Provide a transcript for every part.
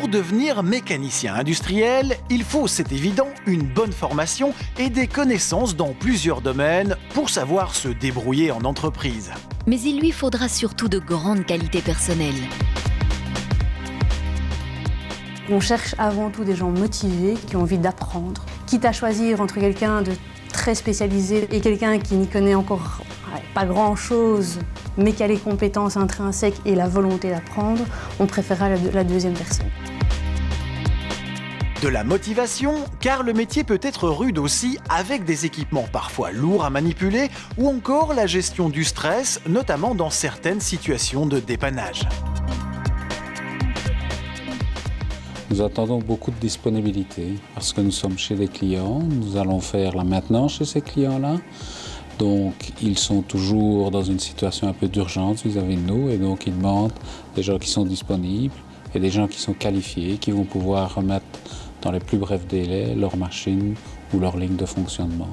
Pour devenir mécanicien industriel, il faut, c'est évident, une bonne formation et des connaissances dans plusieurs domaines pour savoir se débrouiller en entreprise. Mais il lui faudra surtout de grandes qualités personnelles. On cherche avant tout des gens motivés, qui ont envie d'apprendre. Quitte à choisir entre quelqu'un de très spécialisé et quelqu'un qui n'y connaît encore pas grand-chose, mais qui a les compétences intrinsèques et la volonté d'apprendre, on préférera la deuxième personne. De la motivation, car le métier peut être rude aussi avec des équipements parfois lourds à manipuler ou encore la gestion du stress, notamment dans certaines situations de dépannage. Nous attendons beaucoup de disponibilité parce que nous sommes chez des clients, nous allons faire la maintenance chez ces clients-là. Donc, ils sont toujours dans une situation un peu d'urgence vis-à-vis de nous et donc ils demandent des gens qui sont disponibles et des gens qui sont qualifiés, qui vont pouvoir remettre dans les plus brefs délais leur machine ou leur ligne de fonctionnement.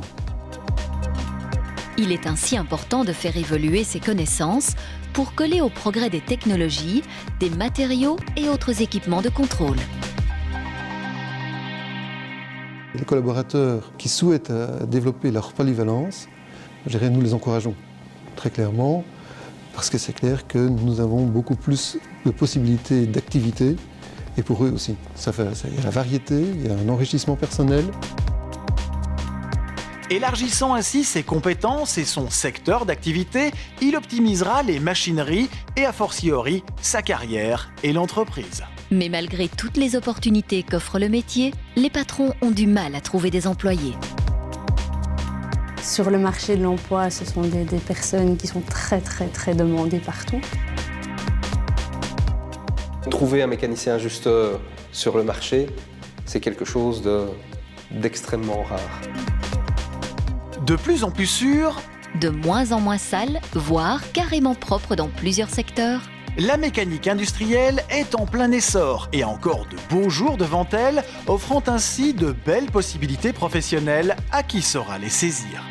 Il est ainsi important de faire évoluer ses connaissances pour coller au progrès des technologies, des matériaux et autres équipements de contrôle. Les collaborateurs qui souhaitent développer leur polyvalence, je dirais, nous les encourageons très clairement, parce que c'est clair que nous avons beaucoup plus de possibilités d'activité, et pour eux aussi. Il y a la variété, il y a un enrichissement personnel. Élargissant ainsi ses compétences et son secteur d'activité, il optimisera les machineries et a fortiori sa carrière et l'entreprise. Mais malgré toutes les opportunités qu'offre le métier, les patrons ont du mal à trouver des employés. Sur le marché de l'emploi, ce sont des personnes qui sont très demandées partout. Trouver un mécanicien ajusteur sur le marché, c'est quelque chose d'extrêmement rare. De plus en plus sûr, de moins en moins sale, voire carrément propre dans plusieurs secteurs. La mécanique industrielle est en plein essor et a encore de beaux jours devant elle, offrant ainsi de belles possibilités professionnelles à qui saura les saisir.